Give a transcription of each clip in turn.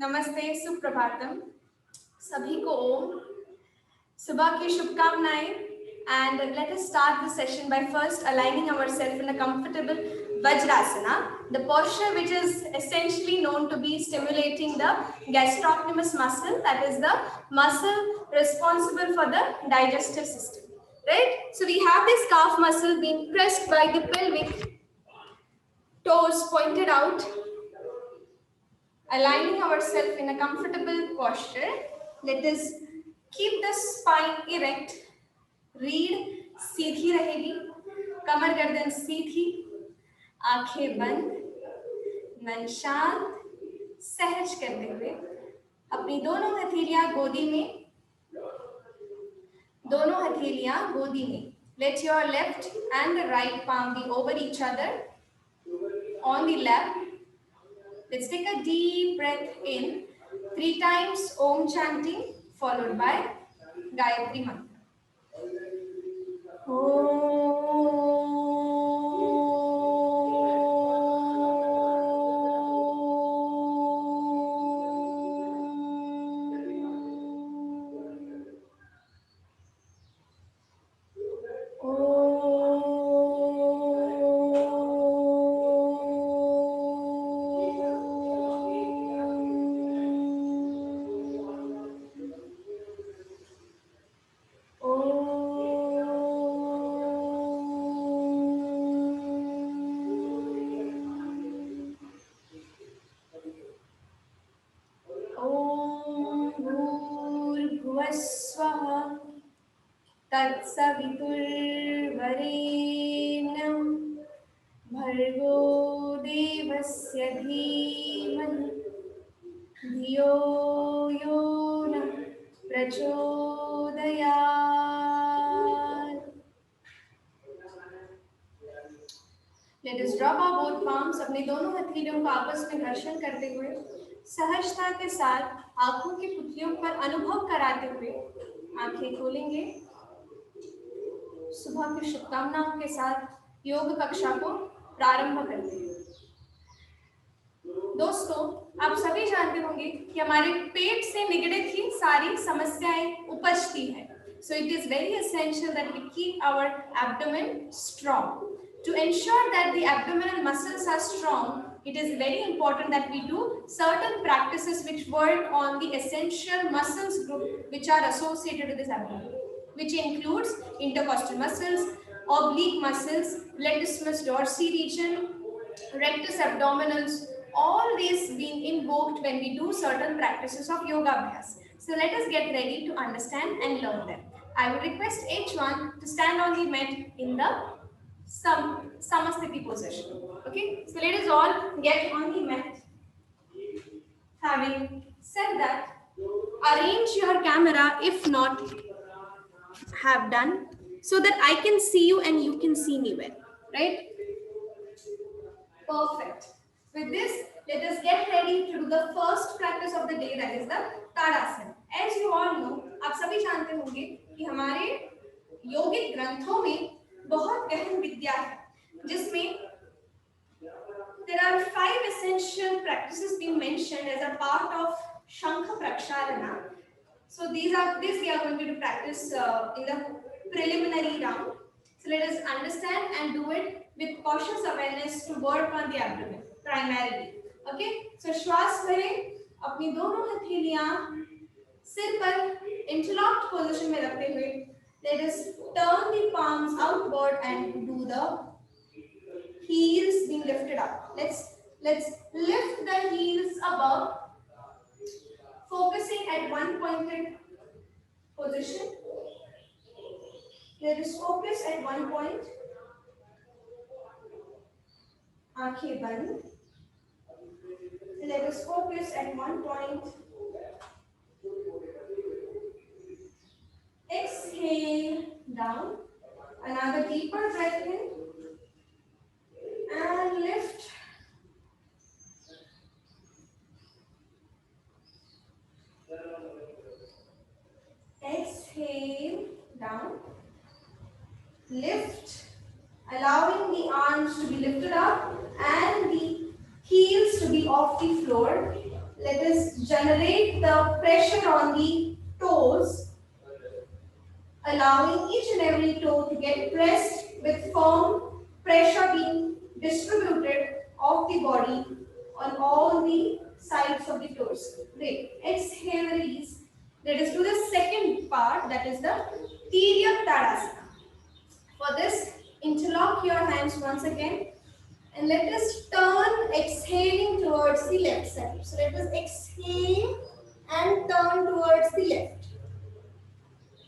नमस्ते, सुप्रभातम। सभी को ओम, सुबह की शुभकामनाएं। And let us start the session by first aligning ourselves in a comfortable Vajrasana, the posture which is essentially known to be stimulating the gastrocnemius muscle, that is the muscle responsible for the digestive system. Right? So we have this calf muscle being pressed by the pelvic, toes pointed out, aligning ourselves in a comfortable posture. Let us keep the spine erect. रीढ़ सीधी रहेगी, कमर गर्दन सीधी, आंखें बंद, मन शांत, सहज करते हुए अपनी दोनों हथेलियां गोदी में. Let your left and the right palm be over each other on the lap. Let's take a deep breath in, 3 times Om chanting followed by Gayatri mantra. तत्सवितुर्वरेण्यं भर्गो देवस्य धीमहि धियो यो नः प्रचोदयात्. Let us drop our both palms. अपने दोनों हथेलियों को आपस में घर्षण करते हुए सहजता के साथ आंखों की पुतलियों पर अनुभव कराते हुए आंखें खोलेंगे. सुबह की शुभकामनाओं के साथ योग कक्षा को प्रारंभ करते हैं. दोस्तों, आप सभी जानते होंगे कि हमारे पेट से निगड़ित ही सारी समस्याएं उपजती हैं. So it is very essential that we keep our abdomen strong. To ensure that the abdominal muscles are strong, it is very important that we do certain practices which work on the essential muscles group which are associated with this abdomen, which includes intercostal muscles, oblique muscles, latissimus dorsi region, rectus abdominis, all these being invoked when we do certain practices of yoga abhyas. So let us get ready to understand and learn them. I would request each one to stand on the mat in the Samasthiti position. Okay, so let us all get on the mat. Having said that, arrange your camera, if not have done, so that I can see you and you can see me well, right? Perfect. With this, let us get ready to do the first practice of the day, that is the Tadasana. As you all know, आप सभी जानते होंगे कि हमारे योगिक ग्रंथों में बहुत गहन विद्या है, जिसमें there are 5 essential practices being mentioned as a part of Shankha Praksharana. So this we are going to practice in the preliminary round. So let us understand and do it with cautious awareness to work on the abdomen primarily. Okay? So श्वास भरें, अपनी दोनों हथेलियां सिर पर interlocked position में रखते हुए let us turn the palms outward and do the heels being lifted up. Let's lift the heels above, focusing at one pointed position. Let us focus at one point. आंखें बंद. Let us focus at one point. Exhale down. Another deeper breath in. And lift. Exhale down. Lift. Allowing the arms to be lifted up and the heels to be off the floor. let us generate the pressure on the toes, allowing each and every toe to get pressed with firm pressure being distributed of the body on all the sides of the toes. Great. Exhale, release. Let us do the second part, that is the Tiryak Tadasana. For this, interlock your hands once again and let us turn exhaling towards the left side. So let us exhale and turn towards the left.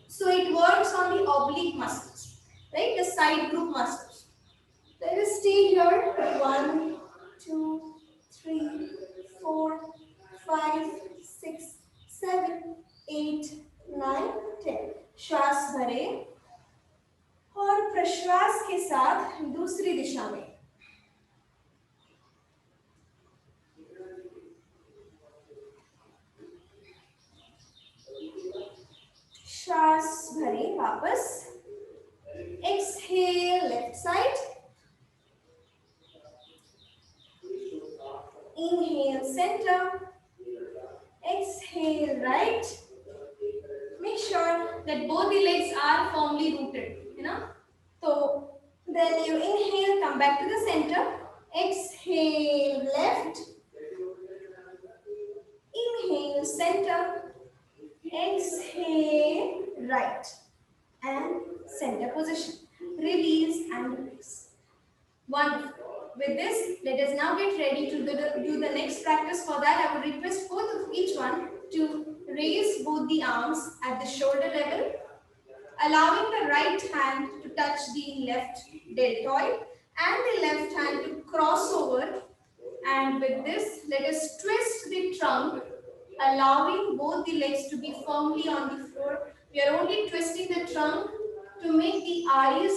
So it works on the oblique muscles, right? The side group muscles. Let us stay here. 1, 2, 3, 4, 5, 6, 7, 8, 9, 10. श्वास भरें और प्रश्वास के साथ दूसरी दिशा में श्वास भरें वापस. Exhale left side. Inhale center. Exhale right. Make sure that both the legs are firmly rooted. So then you inhale, come back to the center. Exhale left. Inhale center. Exhale right. And center position. Release and release. Wonderful. With this, let us now get ready to do the next practice. For that, I would request both of each one to raise both the arms at the shoulder level, allowing the right hand to touch the left deltoid and the left hand to cross over. And with this, let us twist the trunk, allowing both the legs to be firmly on the floor. We are only twisting the trunk to make the eyes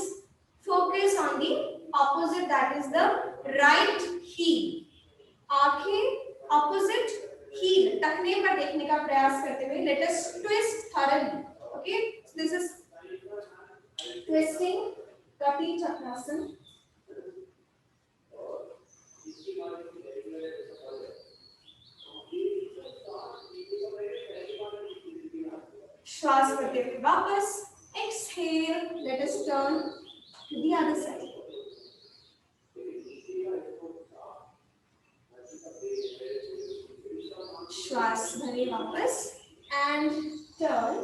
focus on the opposite, that is the right heel. आंखें opposite heel, टखने पर देखने का प्रयास करते हुए. Let us twist thoroughly. Okay, so this is twisting Kati Chakrasana. श्वास भरते हुए वापस. Exhale. Let us turn to the other side. श्वास भरे वापस and turn.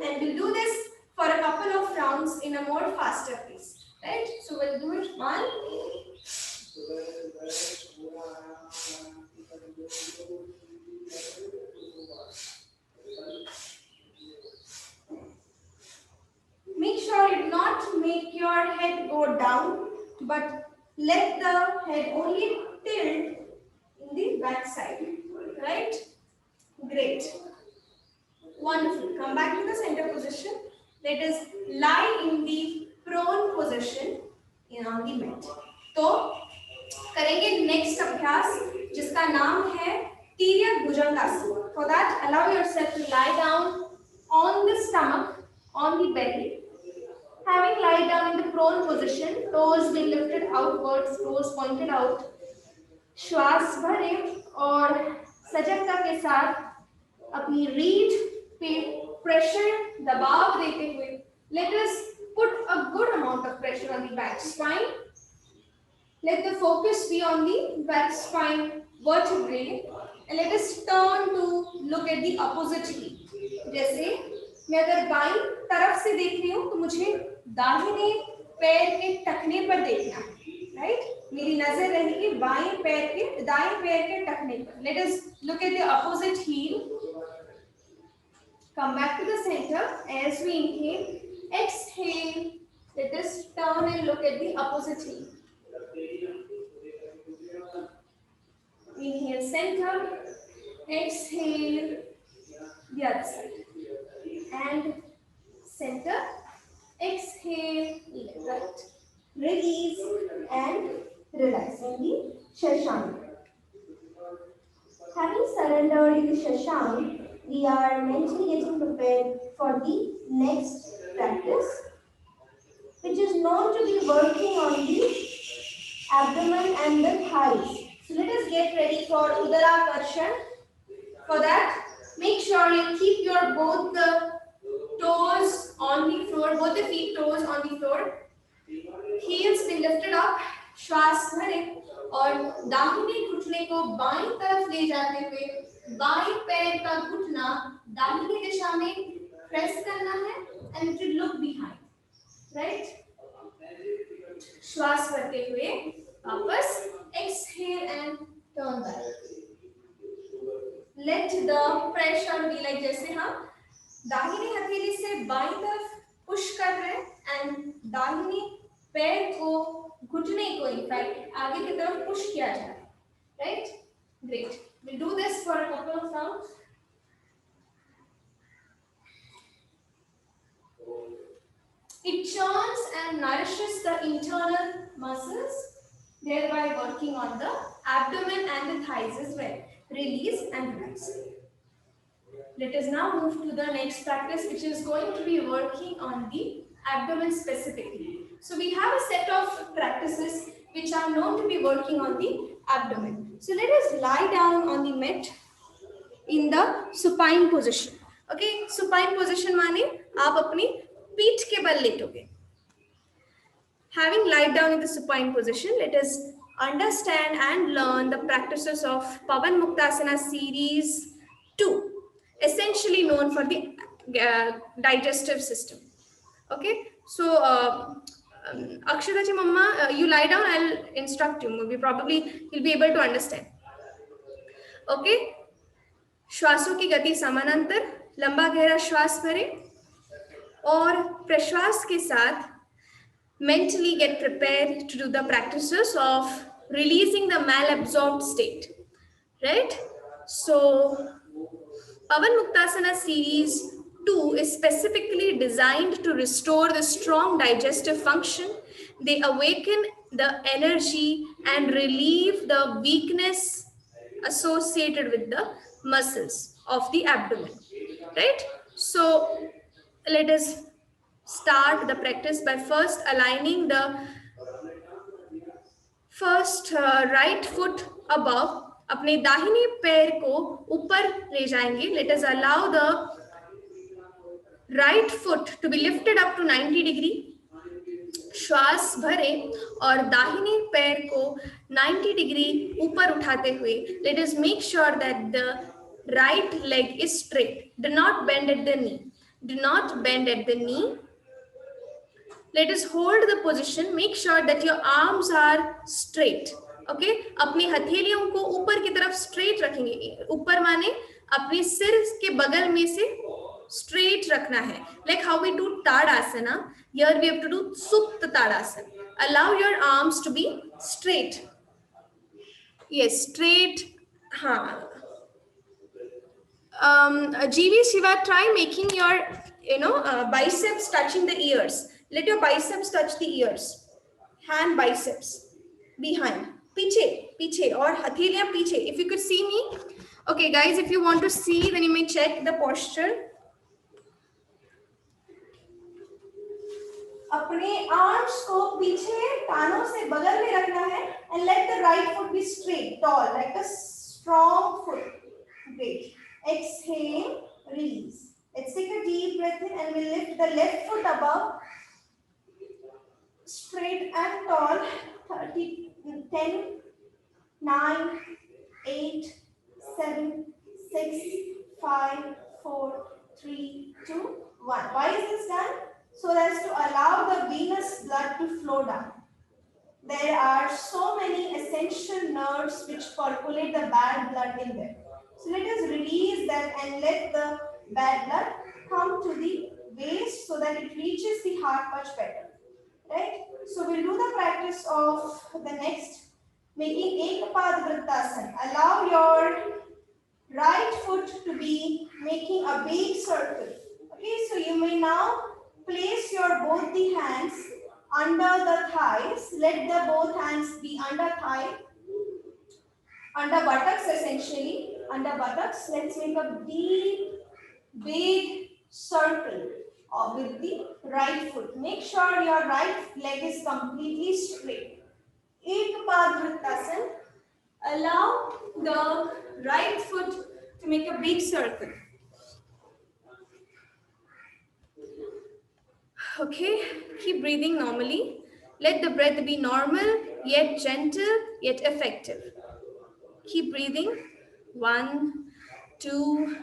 And we'll do this for a couple of rounds in a more faster pace. Right? So we'll do it 1. Make sure you do not make your head go down, but let the head only tilt in the back side. Right? Great. Wonderful. Come back to the center position. Let us lie in the prone position on the mat. तो करेंगे next अभ्यास जिसका नाम है तिर्यक भुजंगासन. For that, allow yourself to lie down on the stomach, on the belly. Having lie down in the prone position, toes being lifted outwards, toes pointed out. श्वास भरें और सजगता के साथ अपनी रीढ़ पे प्रेशर दबाव देते हुए let us put a good amount of pressure on the back spine. Let the focus be on the back spine vertebrae and let us turn to look at the opposite heel. जैसे मैं अगर बाईं तरफ से देख रही हूँ तो मुझे दाहिने पैर के टखने पर देखना है. राइट? मेरी नजर रहेगी दाएं पैर के टखने पर. Let us look at the opposite heel. Come back to the center as we inhale. Exhale. Let us turn and look at the opposite heel. Inhale center. Exhale the other side. And center. Exhale right. Release and relaxing the Shashank. Having surrendered in the Shashank, we are mentally getting prepared for the next practice, which is known to be working on the abdomen and the thighs. So let us get ready for Udara. For that, make sure you keep your both the toes on the floor, both the feet toes on the floor. Heels be lifted up, श्वास भरें और दाहिने घुटने को बाईं तरफ ले जाते हुए बाईं पैर का घुटना दाहिनी दिशा में प्रेस करना है and it will look behind, right? श्वास भरते हुए वापस exhale and turn back. Let the pressure be like जैसे हम दाहिनी हथेली से बाईं तरफ पुश कर रहे हैं एंड दाहिनी पैर को घुटने को इनफैक्ट आगे की तरफ पुश किया जा रहा है, right? Great. We'll do this for a couple of rounds. It churns and nourishes the internal muscles, thereby working on the abdomen and the thighs as well. Release and relax. Let us now move to the next practice, which is going to be working on the abdomen specifically. So we have a set of practices which are known to be working on the abdomen. So let us lie down on the mat in the supine position. Okay, supine position माने आप अपनी पीठ के बल लेटोगे. Having lied down in the supine position, let us understand and learn the practices of Pavan Muktasana series 2. Essentially known for the digestive system. Okay, so Akshata ji Mama, you lie down, I'll instruct you. Maybe probably you'll be able to understand. Okay, श्वासों की गति समानांतर, लंबा गहरा श्वास भरें और प्रश्वास के साथ mentally get prepared to do the practices of releasing the malabsorbed state, right? So Pavan Muktasana series 2 is specifically designed to restore the strong digestive function. They awaken the energy and relieve the weakness associated with the muscles of the abdomen, right? So let us start the practice by first aligning the right foot above. अपने दाहिने पैर को ऊपर ले जाएंगे. Let us allow the right foot to be lifted up to 90 degree. श्वास भरें और दाहिने पैर को 90 डिग्री ऊपर उठाते हुए let us make sure that the right leg is straight. Do not bend at the knee. Do not bend at the knee. Let us hold the position. Make sure that your arms are straight. Okay? अपनी हथेलियों को ऊपर की तरफ straight रखेंगे. ऊपर माने अपने सिर के बगल में से straight रखना है. Like how we do Tadasana. Here we have to do Supta Tadasana. Allow your arms to be straight. Yes, straight. हाँ. GV Shiva, try making your biceps touching the ears. Let your biceps touch the ears. Hand biceps behind. पीछे और हथेलियां पीछे. If you could see me. Okay, guys, if you want to see, then you may check the posture. अपने arms को पीछे कानों से बगल में रखना है and let the right foot be straight, tall, like a strong foot. Great. Exhale, release. Let's take a deep breath in and we'll lift the left foot above. Straight and tall. 30, 10, 9, 8, 7, 6, 5, 4, 3, 2, 1. Why is this done? So as to allow the venous blood to flow down. There are so many essential nerves which percolate the bad blood in there. So let us release that and let the bad blood come to the waist so that it reaches the heart much better. Right? So we'll do the practice of the next, making Ekapad Vrittasana. Allow your right foot to be making a big circle. Okay, so you may now place your both the hands under the thighs. Let the both hands be under thigh, under buttocks essentially, under buttocks. Let's make a deep, big circle with the right foot. Make sure your right leg is completely straight. Ekapad Vrittasana. allow the right foot to make a big circle. Okay, keep breathing normally. Let the breath be normal, yet gentle, yet effective. Keep breathing. 1, 2,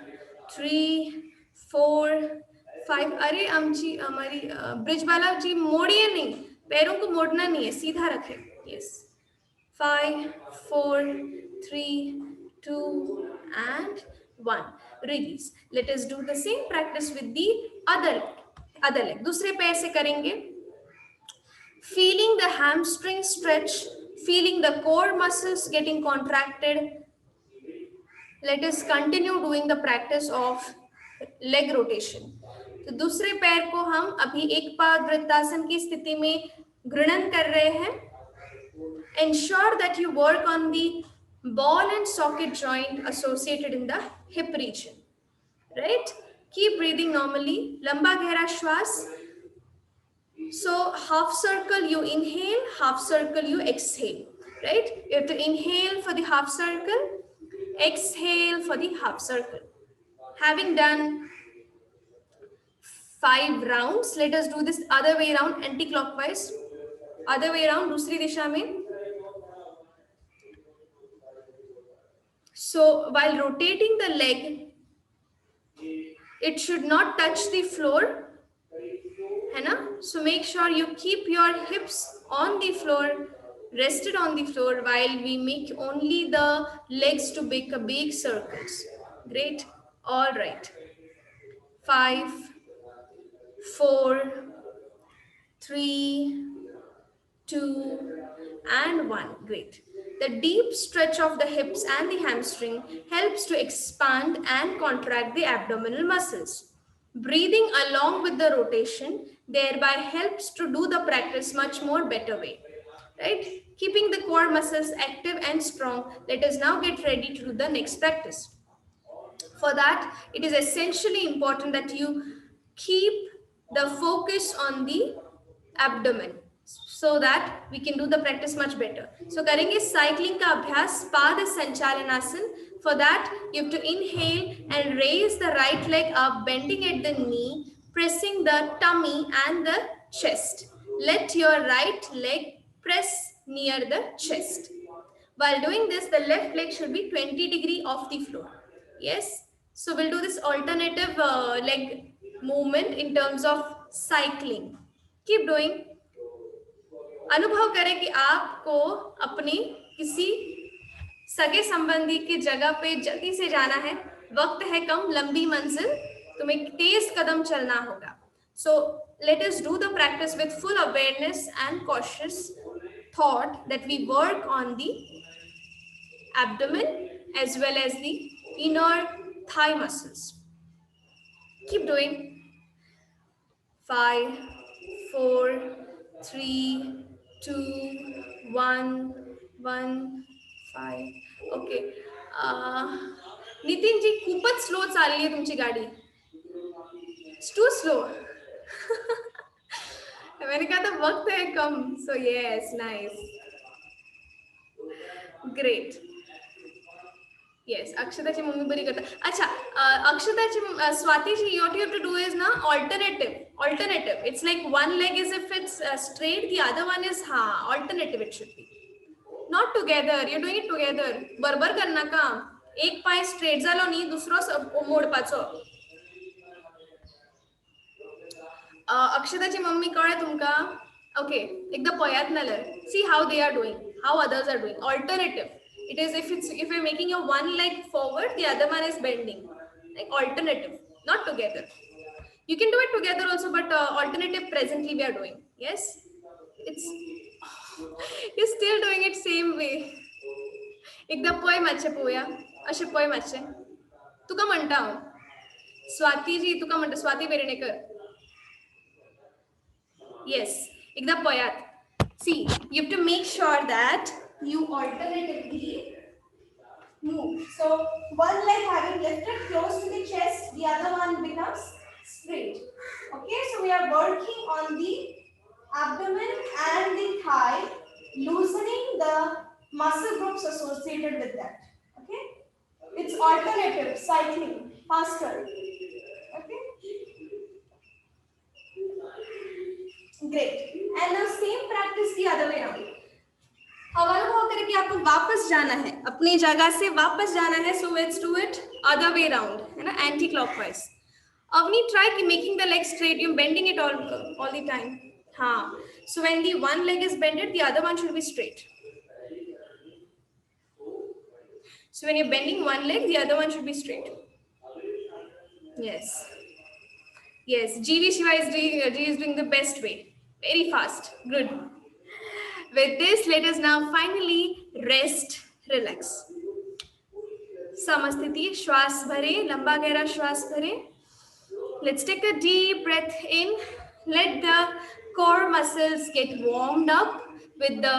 3, 4, 5. अरे आमची हमारी bridge वाला जी मोड़िए नहीं, पैरों को मोड़ना नहीं है, सीधा रखें. Yes. 5, 4, 3, 2, and 1. Release. Let us do the same practice with the other leg. दूसरे पैर से करेंगे. Feeling the hamstring stretch, feeling the core muscles getting contracted. Let us continue doing the practice of leg rotation. तो दूसरे पैर को हम अभी एक पाद वृत्तासन की स्थिति में घृणन कर रहे हैं. Ensure that you work on the ball and socket joint associated in the hip region. Right? Keep breathing normally. Lamba gehra shwas. So half circle you inhale, half circle you exhale. Right? You have to inhale for the half circle, exhale for the half circle. Having done 5 rounds, let us do this other way around, anti-clockwise. Other way around, दूसरी दिशा में. So while rotating the leg, it should not touch the floor. है ना? So make sure you keep your hips on the floor, rested on the floor, while we make only the legs to make a big circles. Great. All right. 5, 4, 3, 2, and 1. Great. The deep stretch of the hips and the hamstring helps to expand and contract the abdominal muscles. Breathing along with the rotation thereby helps to do the practice much more better way. Right? Keeping the core muscles active and strong, let us now get ready to do the next practice. For that, it is essentially important that you keep the focus on the abdomen, so that we can do the practice much better. So करेंगे cycling का अभ्यास पाद Sanchalanasana. For that you have to inhale and raise the right leg up, bending at the knee, pressing the tummy and the chest. Let your right leg press near the chest. While doing this, the left leg should be 20 degrees off the floor. Yes. So we'll do this alternative leg movement in terms of cycling. Keep doing. अनुभव करें कि आपको अपनी किसी सगे संबंधी की जगह पे जल्दी से जाना है, वक्त है कम, लंबी मंजिल, तुम्हें तेज कदम चलना होगा. So let us do the practice with full awareness and cautious thought that we work on the abdomen as well as the inner thigh muscles. Keep doing. 5, 4, 3, 2, 1, 1, 5. Okay. Nitin ji खूपच स्लो चालली आहे तुमची गाडी. It's too slow. मैंने कहा था वक्त है कम. So yes, nice. Great. Yes, अक्षताची मम्मी बरी करता. अच्छा, अक्षताची Swati ji, what you have to do is ना alternative. It's like one leg is if it's straight, the other one is alternative it should be. Not together. You're doing it together. बरोबर करना काम. एक पाय straight झालो नी, दुसरो मोडपाचो. अक्षताची मम्मी कळ्ळें तुमका? Okay, एकदा पळयात नाल्यार. See how they are doing, how others are doing. Alternative. It is if you're making your one leg forward, the other one is bending. Like alternative, not together. You can do it together also, but alternative presently we are doing. Yes? You're still doing it same way. एकदा पळय मातशें पळोवया. अशें पळय मातशें. तुका म्हणटा हांव. स्वाती जी तुका म्हणटा, स्वाती वेर्णेकर. Yes. एकदा पळयात. See, you have to make sure that you alternatively move. So one leg having lifted close to the chest, the other one becomes straight. Okay, so we are working on the abdomen and the thigh, loosening the muscle groups associated with that. Okay, it's alternative cycling faster. Okay, great. And now same practice the other way around. अब अनुभव करें कि आपको वापस जाना है, अपनी जगह से वापस जाना है, so let's do it other way round, है ना, anti clockwise. Avni, try making the leg straight. You're bending it all the time. हाँ. So when the one leg is bended, the other one should be straight. So when you're bending one leg, the other one should be straight. Yes. Yes. GV Shiva is doing the best way. Very fast. Good. With this, let us now finally rest, relax. Samasthiti, श्वास भरे, लंबा गहरा श्वास भरे. Let's take a deep breath in. Let the core muscles get warmed up with the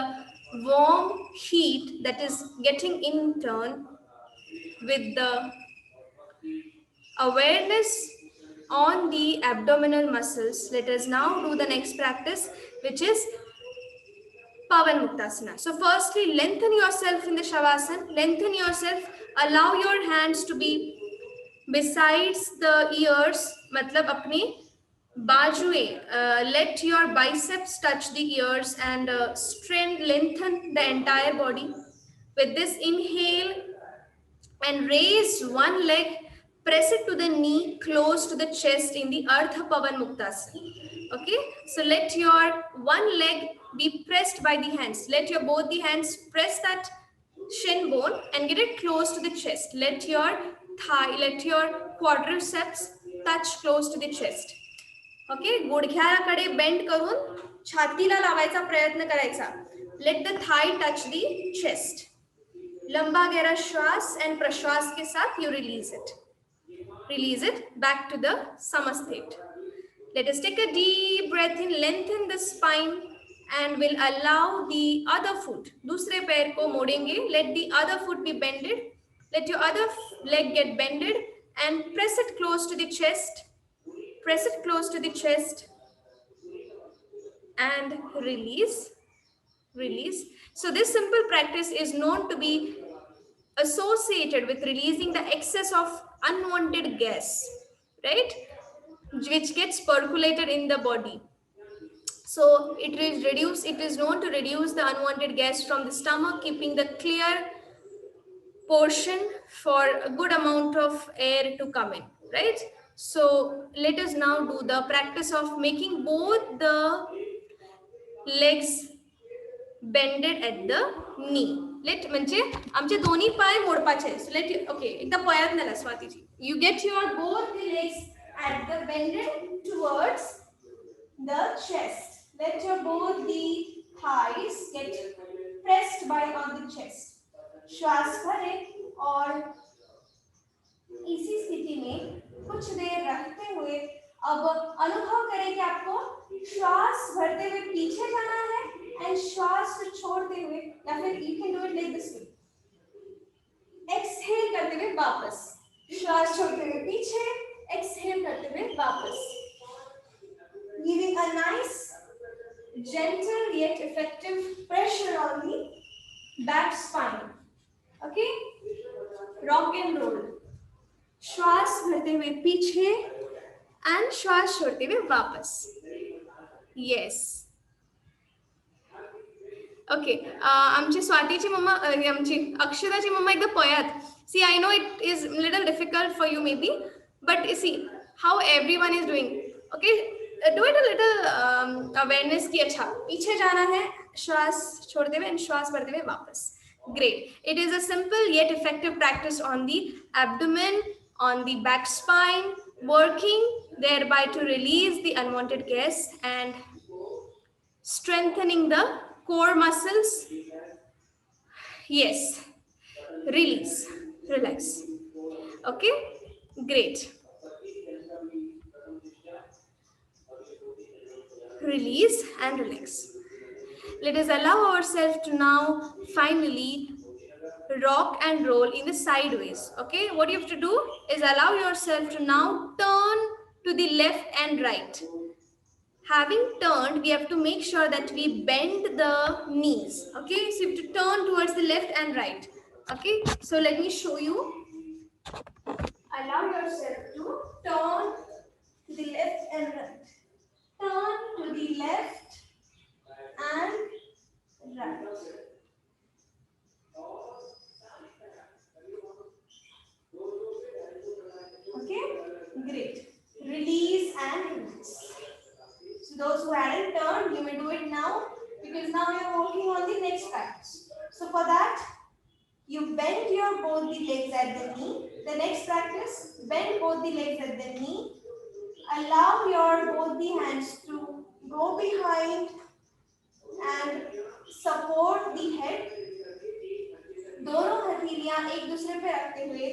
warm heat that is getting in turn with the awareness on the abdominal muscles. Let us now do the next practice, which is Pavan Muktasana. So firstly, lengthen yourself in the Shavasana. Lengthen yourself. Allow your hands to be besides the ears. मतलब अपने बाजुए. Let your biceps touch the ears and lengthen the entire body. With this, inhale and raise one leg. Press it to the knee, close to the chest in the Ardha Pavan Muktasana. Okay, so let your one leg be pressed by the hands. Let your both the hands press that shin bone and get it close to the chest. Let your thigh, let your quadriceps touch close to the chest. Okay, गुडघ्याकडे bend करून छातीला लावायचा प्रयत्न करायचा. Let the thigh touch the chest. लंबा गहरा श्वास and प्रश्वास के साथ you release it. Release it back to the samasthit. Let us take a deep breath in, lengthen the spine and will allow the other foot. दूसरे पैर को मोड़ेंगे. Let the other foot be bended. Let your other leg get bended and press it close to the chest. Press it close to the chest and release. Release. So this simple practice is known to be associated with releasing the excess of unwanted gas, right? Which gets percolated in the body. So it is known to reduce the unwanted gas from the stomach, keeping the clear portion for a good amount of air to come in, right? So let us now do the practice of making both the legs bended at the knee. Let म्हणजे आमचे दोन्ही पाय मोडपाचे. So let okay एकदा पायात नेला स्वातीजी. You get your both the legs at the bended towards the chest. Let your both the thighs get pressed by on the chest. श्वास भरें और इसी स्थिति में कुछ देर रखते हुए अब अनुभव करें कि आपको श्वास भरते हुए पीछे जाना है and श्वास को छोड़ते हुए या फिर you can do it like this way. Exhale करते हुए वापस. श्वास छोड़ते हुए पीछे, exhale करते हुए वापस. Giving a nice, gentle yet effective pressure on the back spine. Okay? Rock and roll. श्वास भरते हुए पीछे and श्वास छोड़ते हुए वापस. Yes. Okay. आमची स्वातीची मम्मा आमची अक्षराची मम्मा एकदा पळयात. See, I know it is a little difficult for you maybe, but you see how everyone is doing. Okay, do it a little awareness की अच्छा पीछे जाना है श्वास छोड़ते हुए and श्वास भरते हुए वापस. Great. It is a simple yet effective practice on the abdomen, on the back spine, working thereby to release the unwanted gas and strengthening the core muscles. Yes. Release. Relax. Okay. Great. Release and relax. Let us allow ourselves to now finally rock and roll in the sideways. Okay, what you have to do is allow yourself to now turn to the left and right. Having turned, we have to make sure that we bend the knees. Okay, so you have to turn towards the left and right. Okay, so let me show you. Allow yourself to turn to the left and right. Turn to the left and right. Okay, great. Release and release. So those who hadn't turned, you may do it now because now you're working on the next practice. So for that, you bend your both the legs at the knee. The next practice, bend both the legs at the knee. Allow your both the hands to go behind and support the head. दोनों हथेलियां एक दूसरे पे रखते हुए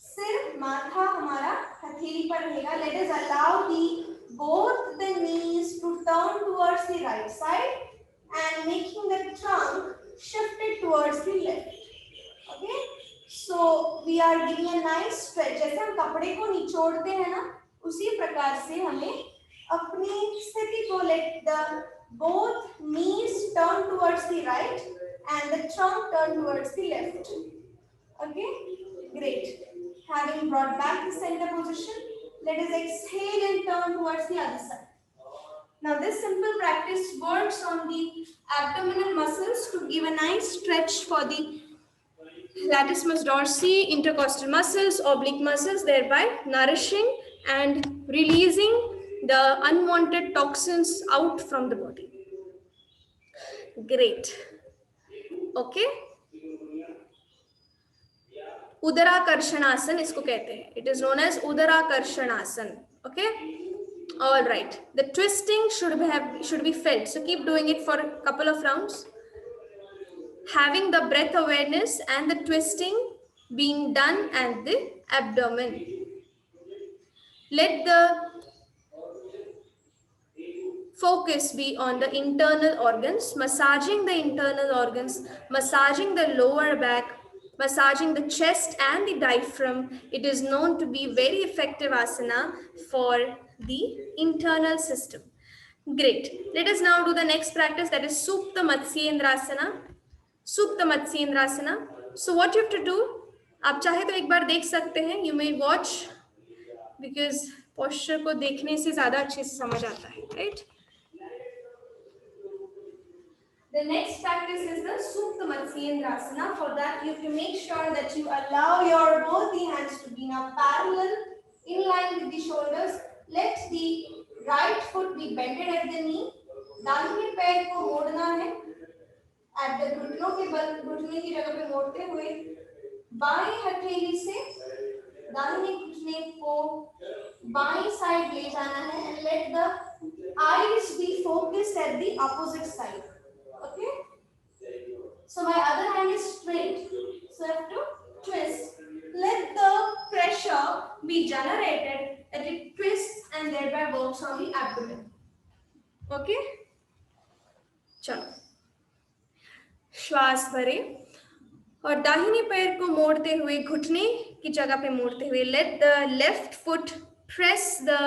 सिर माथा हमारा हथेली पर रहेगा. Let us allow both the knees to turn towards the right side and making the trunk shifted towards the left. Okay, so we are giving a nice stretch. जैसे हम कपड़े को निचोड़ते हैं ना, उसी प्रकार से हमें अपनी स्थिति को let the both knees turn towards the right and the trunk turn towards the left. Okay, great. Having brought back the center position, let us exhale and turn towards the other side. Now this simple practice works on the abdominal muscles to give a nice stretch for the latissimus dorsi, intercostal muscles, oblique muscles, thereby nourishing and releasing the unwanted toxins out from the body. Great. Okay. Udarakarshanasana इसको कहते हैं. It is known as Udarakarshanasana. Okay. All right. The twisting should be felt. So keep doing it for a couple of rounds. Having the breath awareness and the twisting being done at the abdomen. Let the focus be on the internal organs, massaging the internal organs, massaging the lower back, massaging the chest and the diaphragm. It is known to be very effective asana for the internal system. Great. Let us now do the next practice, that is Supta Matsyendrasana. Supta Matsyendrasana. So what you have to do, आप चाहे तो एक बार देख सकते हैं. You may watch because posture को देखने से ज़्यादा अच्छे से समझ आता है, right? The next practice is the Supta Matsyendrasana. For that, you have to make sure that you allow your both the hands to be now parallel, in line with the shoulders. Let the right foot be bended at the knee. दाहिने पैर को मोड़ना है. At the घुटनों के बल, घुटने की जगह पे मोड़ते हुए बाएं हथेली से दाहिने घुटने को बाएं साइड ले जाना है. And let the eyes be focused at the opposite side. Okay, so my other hand is straight, so I have to twist. Let the pressure be generated that it twists and thereby works on the abdomen. Okay, चलो श्वास भरे और दाहिने पैर को मोड़ते हुए घुटने की जगह पे मोड़ते हुए let the left foot press the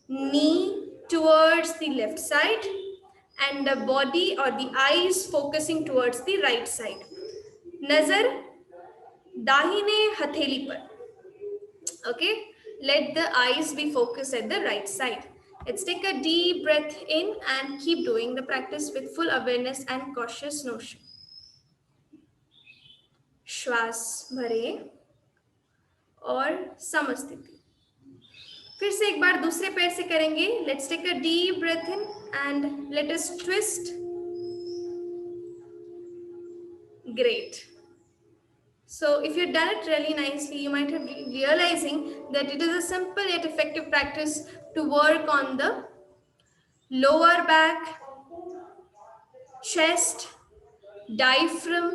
knee towards the left side and the body or the eyes focusing towards the right side. Nazar दाहिने हथेली पर. Okay, let the eyes be focused at the right side. Let's take a deep breath in and keep doing the practice with full awareness and cautious notion. श्वास भरे और समस्थिति. फिर से एक बार दूसरे पैर से करेंगे. Let's take a deep breath in and let us twist. Great. So if you've done it really nicely, you might have been realizing that it is a simple yet effective practice to work on the lower back, chest, diaphragm,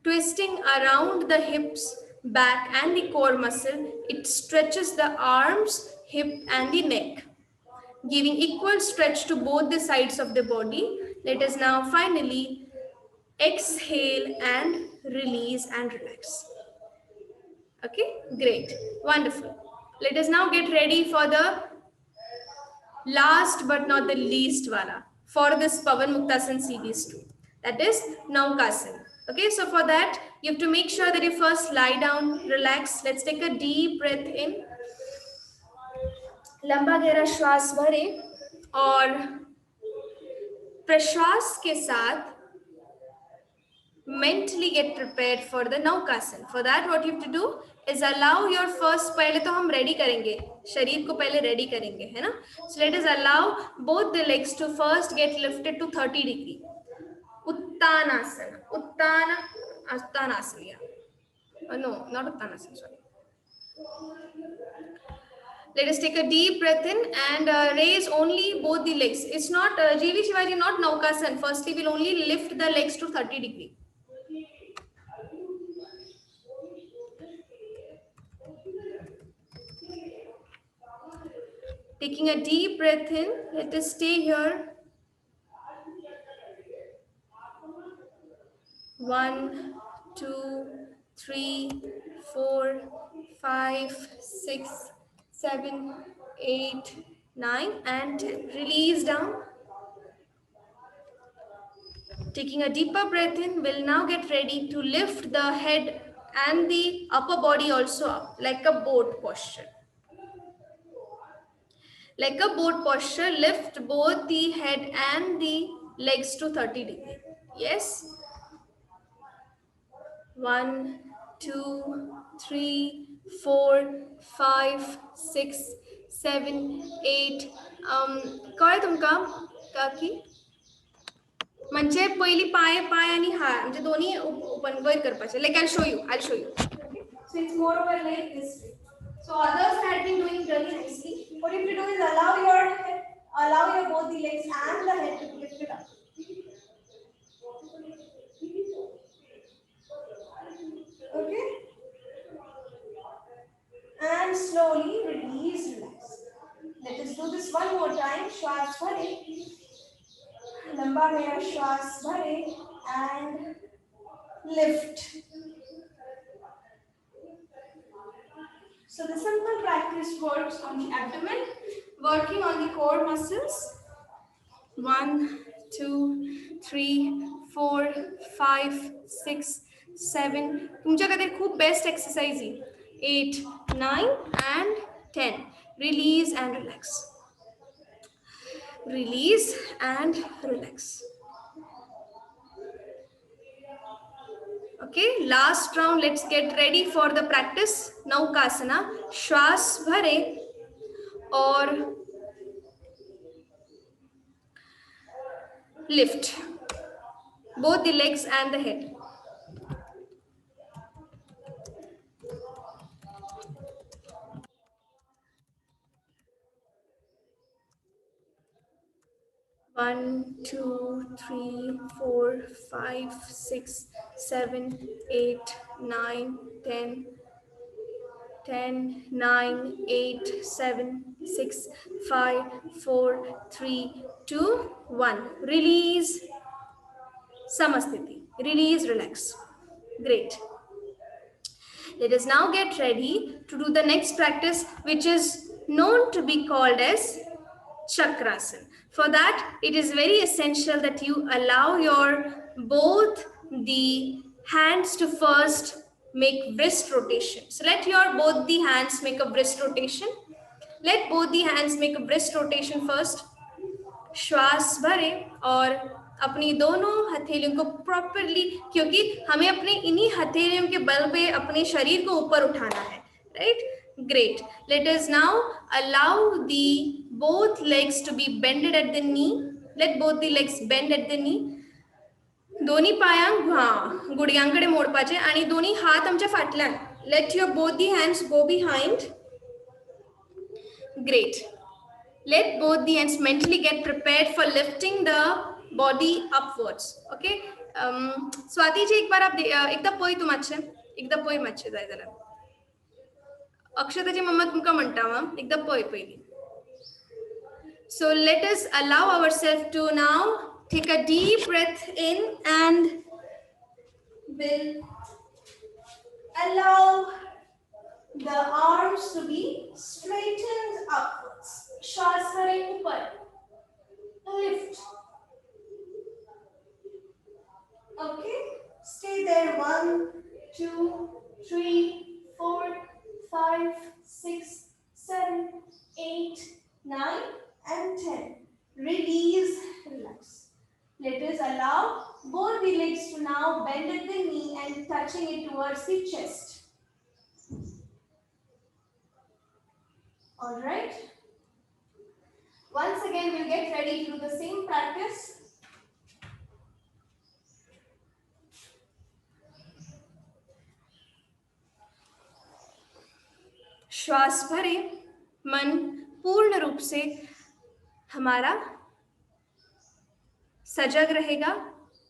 twisting around the hips, back and the core muscle. It stretches the arms, hip and the neck, giving equal stretch to both the sides of the body. Let us now finally exhale and release and relax. Okay, great, wonderful. Let us now get ready for the last but not the least wala for this Pavan Muktasan series 2, that is Naukasan. Okay, so for that you have to make sure that you first lie down, relax. Let's take a deep breath in, लंबा गहरा श्वास भरे और प्रश्वास के साथ mentally get prepared for the Naukasan. For that what you have to do is allow your first, पहले तो हम ready करेंगे, शरीर को पहले ready करेंगे, है ना? So let us allow both the legs to first get lifted to 30 degree. Uttanasana, Uttanasana. No, not Uttanasana, sorry. Let us take a deep breath in and raise only both the legs. It's not, GV Shivaji, not Naukasan. Firstly, we'll only lift the legs to 30 degree. Taking a deep breath in, let us stay here. 1, 2, 3, 4, 5, 6, 7, 8, 9 and 10. Release down. Taking a deeper breath in, we'll now get ready to lift the head and the upper body also up, like a boat posture. Like a boat posture, lift both the head and the legs to 30 degree. Yes. 1, 2, 3, 4, 5, 6, 7, 8. काय तुमका काकी म्हणजे पहिली पाय पाय आणि हात म्हणजे दोन्ही open वर करपाचे. Like I'll show you. So it's more over like this way. So others had been doing really nicely. What you have to do is allow your both the legs and the head to lift it up. Okay. And slowly release, relax. Let us do this one more time. Shwas bhare, lamba gaya shwas bhare and lift. So the simple practice works on the abdomen, working on the core muscles. 1, 2, 3, 4, 5, 6, 7. तुमच्याकडे खूप best exercise आहे. 8, 9 and 10. Release and relax. Release and relax. Okay, last round. Let's get ready for the practice. Naukasana. Shwas bhare or lift both the legs and the head. One, 2, 3, 4, 5, 6, 7, 8, 9, 10. 10, 9, 8, 7, 6, 5, 4, 3, 2, 1. Release. Samasthiti. Release, relax. Great. Let us now get ready to do the next practice, which is known to be called as Chakrasana. For that, it is very essential that you allow your both the hands to first make wrist rotation. So let your both the hands make a wrist rotation. Let both the hands make a wrist rotation first. श्वास भरें और अपनी दोनों हथेलियों को properly, क्योंकि हमें अपने इन्हीं हथेलियों के बल पे अपने शरीर को ऊपर उठाना है, right? Great. Let us now allow the both legs to be bended at the knee. Let both the legs bend at the knee. दोन्ही पायांक गुडघ्यांकडे मोडपाचे आणि दोन्ही हात आमच्या फाटल्यान. Let your both the hands go behind. Great. Let both the hands mentally get prepared for lifting the body upwards. Okay. Swati जी एक बार आप एकदा पळय तू मातशें, एकदा पळय मातशें जाय जाल्यार. अक्षताची मम्मा तुमकां म्हणटा एकदा पळय पयली. So let us allow ourselves to now take a deep breath in and will allow the arms to be straightened upwards. श्वास करें ऊपर, lift. Okay, stay there. 1, 2, 3, 4, 5, 6, 7, 8, 9, and 10. Release, relax. Let us allow both the legs to now bend at the knee and touching it towards the chest. All right. Once again, we'll get ready to do the same practice. श्वास भरें, मन पूर्ण रूप से हमारा सजग रहेगा.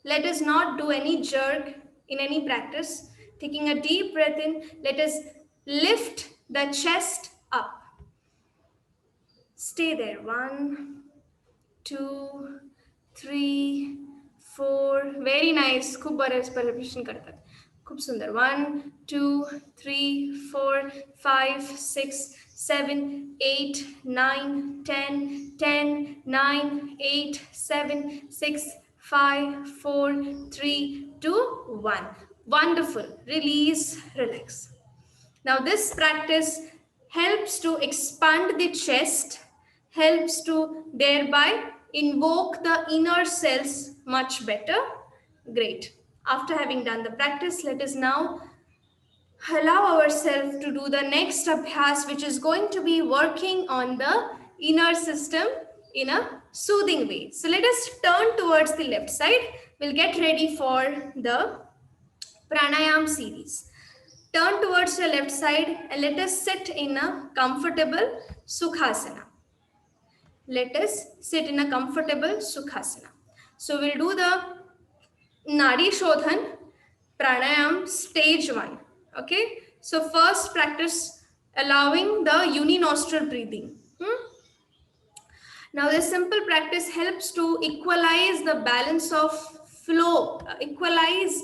Let us not do any jerk in any practice. Taking a deep breath in, let us lift the chest up. Stay there. 1, 2, 3, 4. Very nice. खूप बरेच परिवेशन करतात. खूप सुंदर. 1, 2, 3, 4, 5, 6, 7, 8, 9, 10, 10, 9, 8, 7, 6, 5, 4, 3, 2, 1. Wonderful. Release, relax. Now this practice helps to expand the chest, helps to thereby invoke the inner selves much better. Great. After having done the practice, let us now allow ourselves to do the next abhyas, which is going to be working on the inner system in a soothing way. So let us turn towards the left side. We'll get ready for the pranayam series. Turn towards your left side and let us sit in a comfortable Sukhasana. Let us sit in a comfortable Sukhasana. So we'll do the Nadi Shodhan Pranayam stage 1. Okay. So first practice allowing the uninostril breathing. Now this simple practice helps to equalize the balance of flow, equalize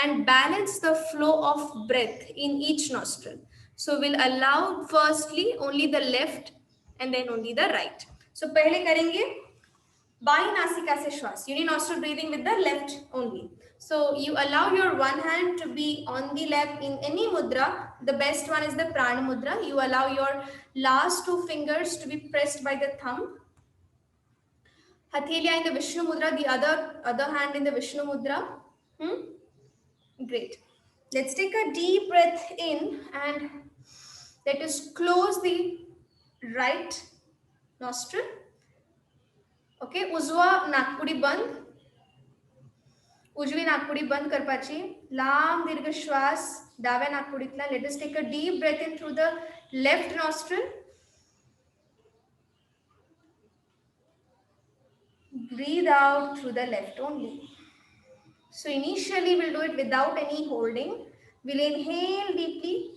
and balance the flow of breath in each nostril. So we'll allow firstly only the left and then only the right. So पहले करेंगे by नासिका से श्वास, uninostril breathing with the left only. So you allow your one hand to be on the left in any mudra. The best one is the prana mudra. You allow your last 2 fingers to be pressed by the thumb. Hatheliya in the Vishnu Mudra, the other hand in the Vishnu Mudra. Great. Let's take a deep breath in and let us close the right nostril. Okay, उजवा नाकपुडी बंद. उजवी नाकपुडी बंद करपाची. लांब दीर्घ श्वास डाव्या नाकपुडीतला. Let us take a deep breath in through the left nostril. Breathe out through the left only. So initially we'll do it without any holding. We'll inhale deeply.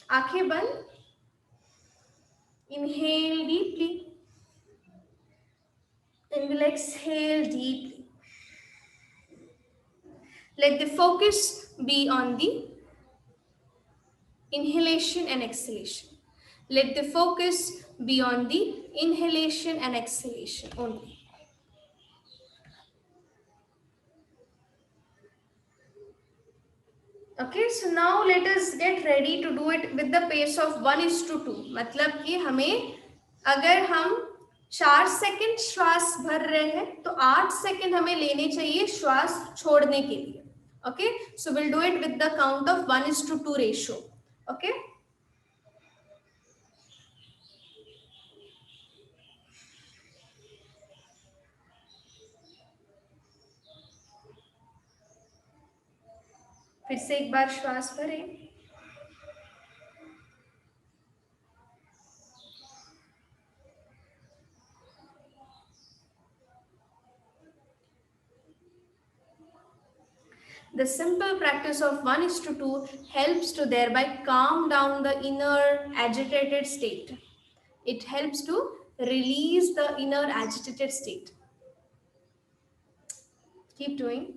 Aankhein band. Inhale deeply. And we'll exhale deeply. Let the focus be on the inhalation and exhalation. Let the focus be on the inhalation and exhalation only. Okay, so now let us get ready to do it with the pace of 1:2. मतलब कि हमें अगर हम 4 second श्वास भर रहे हैं तो 8 सेकंड हमें लेने चाहिए श्वास छोड़ने के लिए. Okay, so we'll do it with the count of 1:2 ratio. Okay. फिर से एक बार श्वास भरें. The simple practice of 1:2 helps to thereby calm down the inner agitated state. It helps to release the inner agitated state. Keep doing.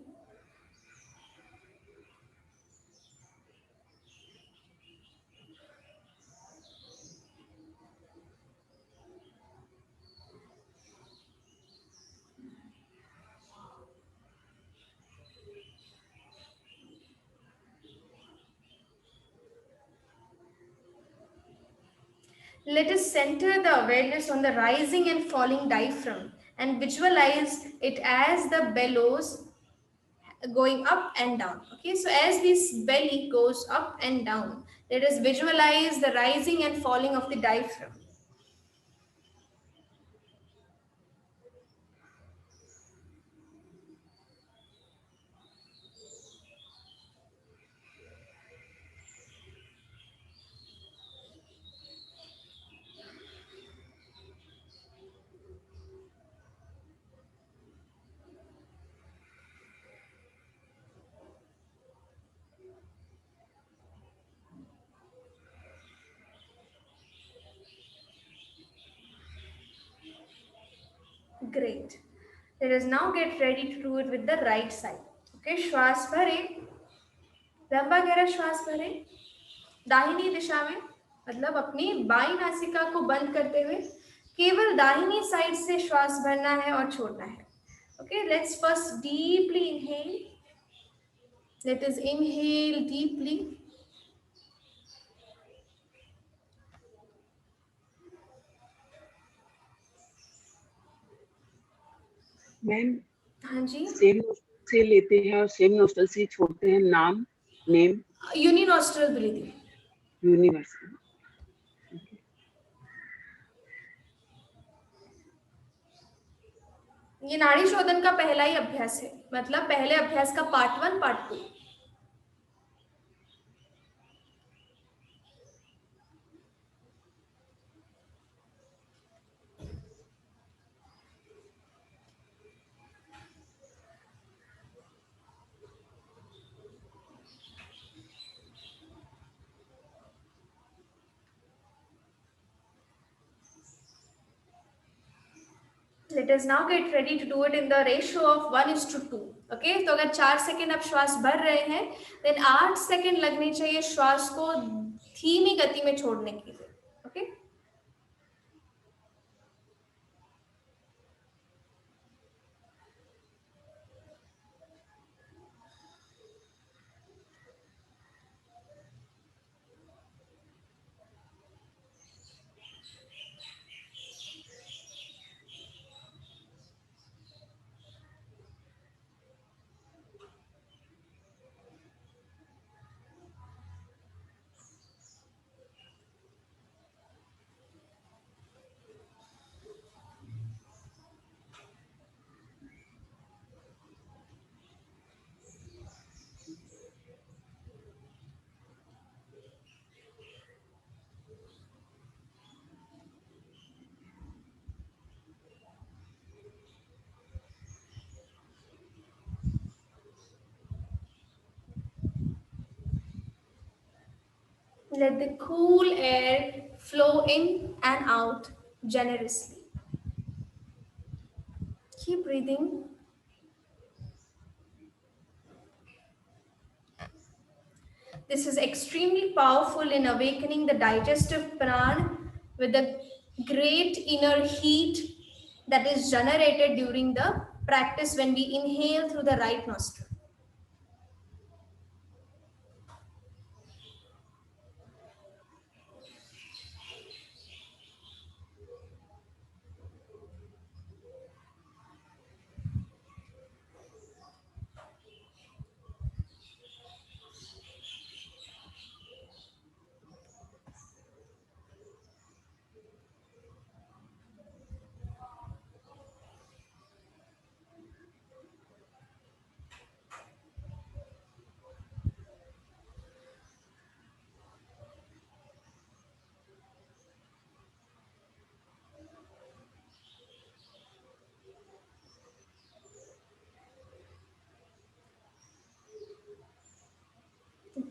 Let us center the awareness on the rising and falling diaphragm and visualize it as the bellows going up and down. Okay, so as this belly goes up and down, let us visualize the rising and falling of the diaphragm. Great. Let us now get ready to do it with the right side. Okay, श्वास भरे, लंबा गहरा श्वास भरे दाहिनी दिशा में, मतलब अपनी बाई नासिका को बंद करते हुए केवल दाहिनी साइड से श्वास भरना है और छोड़ना है. Okay, let's first deeply inhale. Let us inhale deeply. Ma'am, हाँ जी, सेम नोस्ट्रल से लेते हैं और सेम नोस्ट्रल से छोड़ते हैं. Name uninostril breathing. यूनिवर्सल. ये नाड़ी शोधन का पहला ही अभ्यास है, मतलब पहले अभ्यास का part 1 part 2. Let us now get ready to do it in the ratio of 1:2. Okay, तो अगर 4 सेकेंड आप श्वास भर रहे हैं, then 8 सेकेंड लगने चाहिए श्वास को धीमी गति में छोड़ने के लिए. Okay. Let the cool air flow in and out generously. Keep breathing. This is extremely powerful in awakening the digestive prana with the great inner heat that is generated during the practice when we inhale through the right nostril.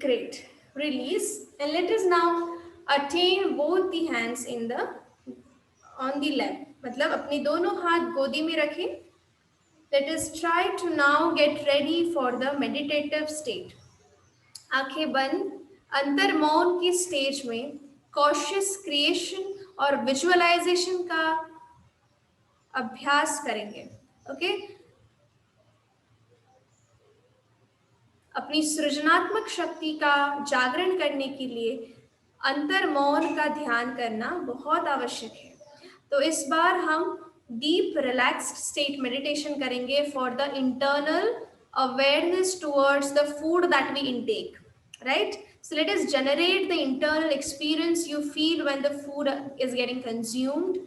Great. Release, and let us now attain both the hands in the on the lap. मतलब अपने दोनों हाथ गोदी में रखें. Let us try to now get ready for the meditative state. आंखें बंद, अंतर मौन की स्टेज में कॉशियस क्रिएशन और विजुअलाइजेशन का अभ्यास करेंगे. ओके, अपनी सृजनात्मक शक्ति का जागरण करने के लिए अंतर्मौन का ध्यान करना बहुत आवश्यक है। तो इस बार हम डीप रिलैक्स्ड स्टेट मेडिटेशन करेंगे for the internal awareness towards the food that we intake, right? So let us generate the internal experience you feel when the food is getting consumed,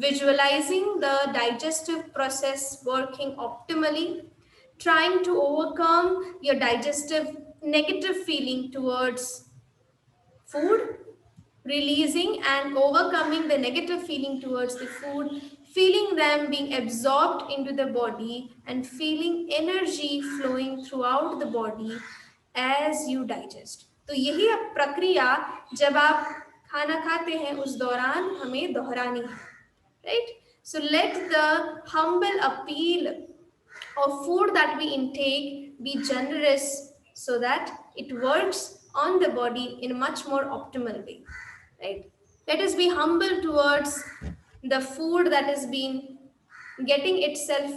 visualizing the digestive process working optimally, trying to overcome your digestive negative feeling towards food, releasing and overcoming the negative feeling towards the food, feeling them being absorbed into the body, and feeling energy flowing throughout the body as you digest. तो यही प्रक्रिया जब आप खाना खाते हैं उस दौरान हमें दोहरानी है, right? So let the humble appeal of food that we intake be generous so that it works on the body in a much more optimal way, right? Let us be humble towards the food that has been getting itself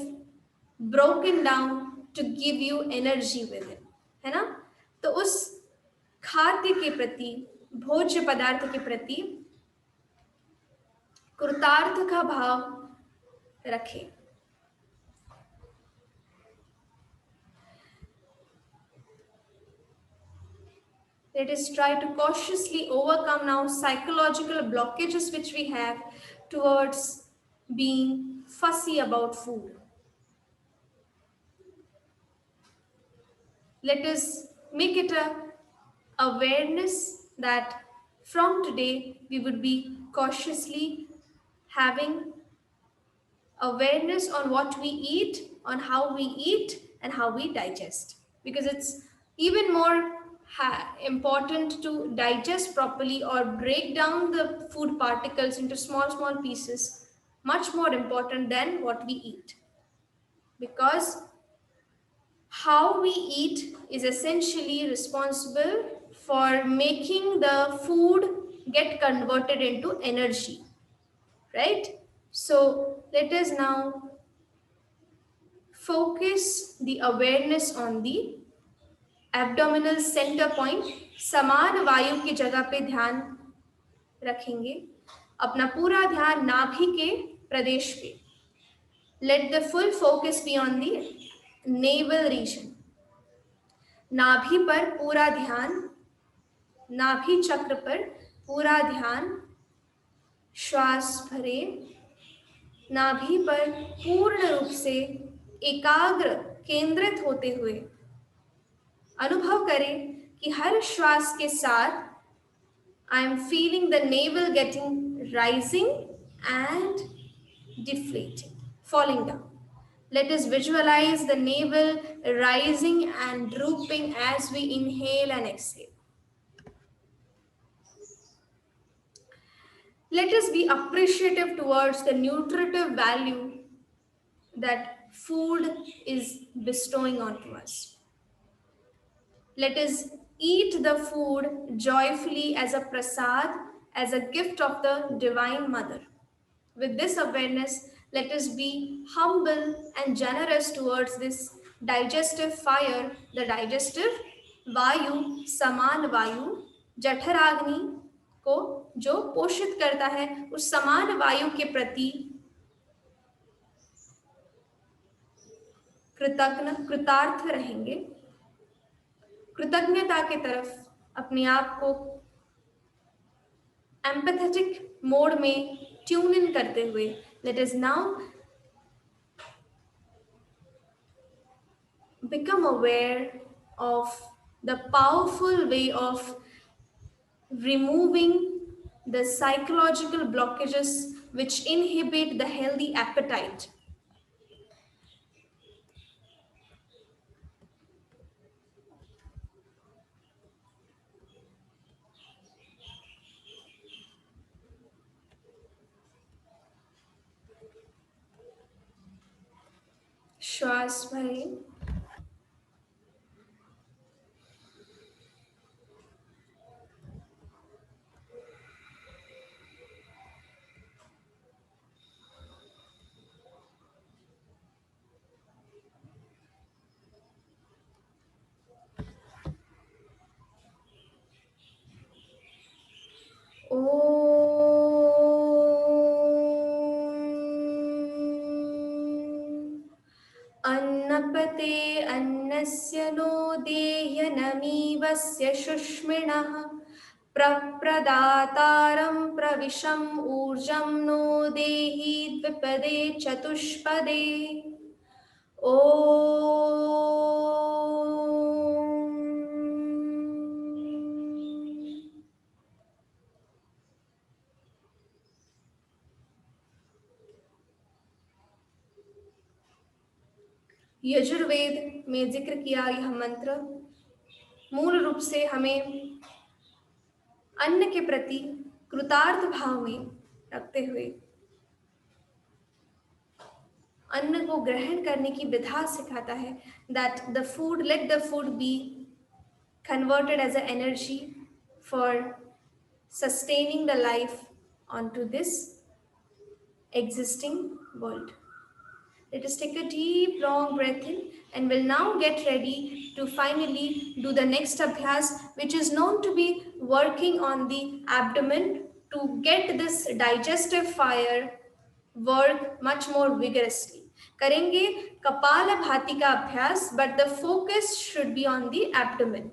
broken down to give you energy with it, है ना? तो उस खाद्य के प्रति, भोज्य पदार्थ के प्रति कृतार्थ का भाव रखें। Let us try to cautiously overcome now psychological blockages which we have towards being fussy about food. Let us make it a awareness that from today we would be cautiously having awareness on what we eat, on how we eat, and how we digest. Because it's even more important to digest properly or break down the food particles into small pieces, much more important than what we eat. Because how we eat is essentially responsible for making the food get converted into energy, right? So let us now focus the awareness on the abdominal center point. समान वायु की जगह पे ध्यान रखेंगे, अपना पूरा ध्यान नाभि के प्रदेश पे. Let the full focus be on the navel region. नाभि पर पूरा ध्यान, नाभि चक्र पर पूरा ध्यान. श्वास भरे, नाभि पर पूर्ण रूप से एकाग्र केंद्रित होते हुए अनुभव करें कि हर श्वास के साथ I am feeling the navel getting rising and deflating, falling down. Let us visualize the navel rising and drooping as we inhale and exhale. Let us be appreciative towards the nutritive value that food is bestowing onto us. Let us eat the food joyfully as a prasad, as a gift of the Divine Mother. With this awareness, let us be humble and generous towards this digestive fire, the digestive vayu, saman vayu, जठराग्नि को जो पोषित करता है, उस समान वायु के प्रति कृतार्थ रहेंगे. कृतज्ञता के तरफ अपने आप को एम्पैथेटिक मोड में ट्यून इन करते हुए let us now become aware of the powerful way of removing the psychological blockages which inhibit the healthy appetite. श्वास भरें, नीवस्य शुष्मिणः प्रप्रदातारं प्रविशम् ऊर्जं नो देहि द्विपदे चतुष्पदे ॐ यजुर्वेद में जिक्र किया यह मंत्र मूल रूप से हमें अन्न के प्रति कृतार्थ भाव में रखते हुए अन्न को ग्रहण करने की विधा सिखाता है that the food, let the food be converted as an energy for sustaining the life onto this existing world. Let us take a deep long breath in and will now get ready to finally do the next abhyas, which is known to be working on the abdomen to get this digestive fire work much more vigorously. करेंगे कपालभाति का अभ्यास, but the focus should be on the abdomen.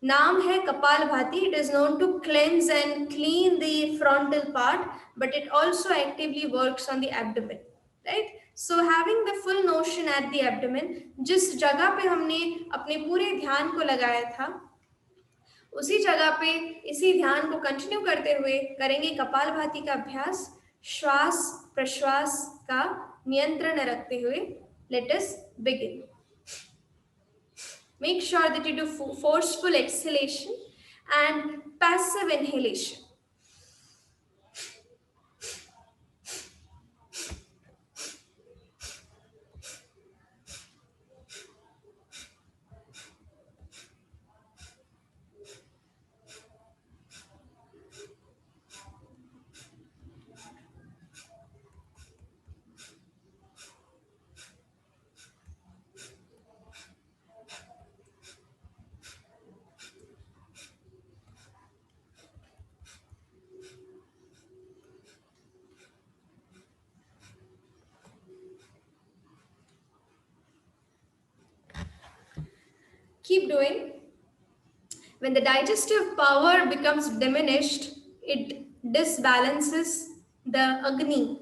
नाम है kapalbhati. It is known to cleanse and clean the frontal part, but it also actively works on the abdomen, right? So having the full notion at the abdomen, जिस जगह पे हमने अपने पूरे ध्यान को लगाया था उसी जगह पे इसी ध्यान को कंटिन्यू करते हुए करेंगे कपालभाति का अभ्यास. श्वास प्रश्वास का नियंत्रण रखते हुए let us begin. Make sure that you do forceful exhalation and passive inhalation. Keep doing. When the digestive power becomes diminished, it disbalances the Agni,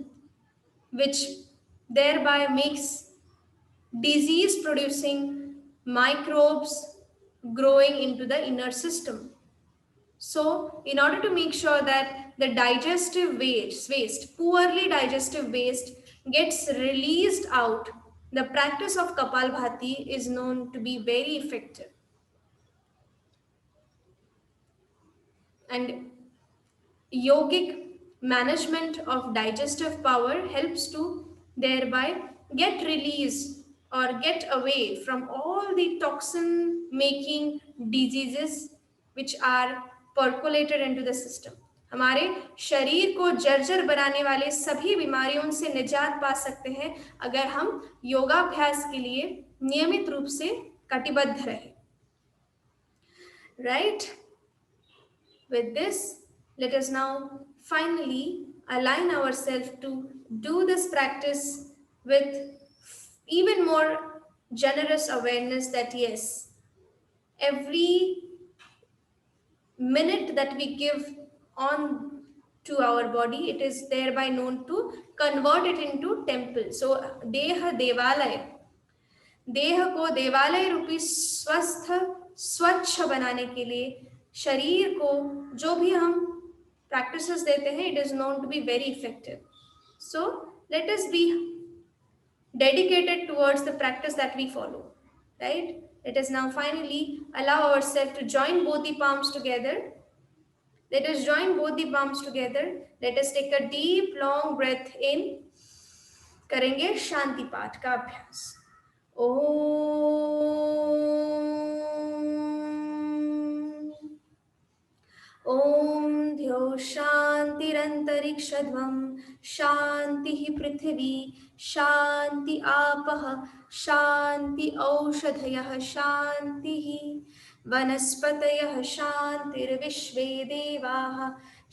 which thereby makes disease-producing microbes growing into the inner system. So, in order to make sure that the digestive waste, poorly digestive waste gets released out, the practice of Kapalbhati is known to be very effective. And yogic management of digestive power helps to thereby get release or get away from all the toxin making diseases which are percolated into the system. हमारे शरीर को जर्जर बनाने वाले सभी बीमारियों से निजात पा सकते हैं अगर हम योगाभ्यास के लिए नियमित रूप से कटिबद्ध रहे. Right? With this, let us now finally align ourselves to do this practice with even more generous awareness that yes, every minute that we give on to our body, it is thereby known to convert it into temple. So, Deha Devalaya. देह को देवालय रूपी स्वस्थ स्वच्छ बनाने के लिए शरीर को जो भी हम प्रैक्टिसेस देते हैं, it is known to be very effective. So let us be dedicated towards the practice that we follow, right? Let us now finally allow ourselves to join both the palms together. Let us join both the palms together. Let us take a deep long breath in. करेंगे शांति पाठ का अभ्यास. ॐ ध्यो शान्तिरन्तरिक्षध्वं शान्तिः पृथिवी शान्ति आपः शान्ति औषधयः शान्तिः वनस्पतयः शान्तिर्विश्वे देवाः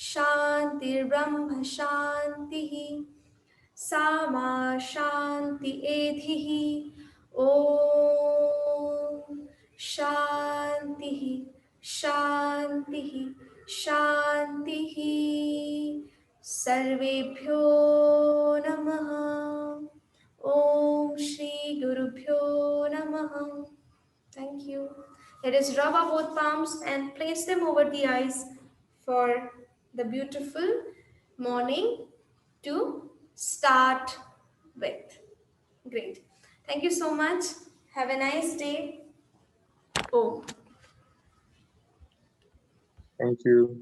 शान्तिर्ब्रह्म शान्तिः सामा शान्ति एधिः. ॐ शान्ति शांतिः शांतिः सर्वेभ्यो नमः ॐ श्री गुरुभ्यो नमः Thank you. Let us rub our both palms and place them over the eyes for the beautiful morning to start with. Great. Thank you so much. Have a nice day. Oh. Thank you.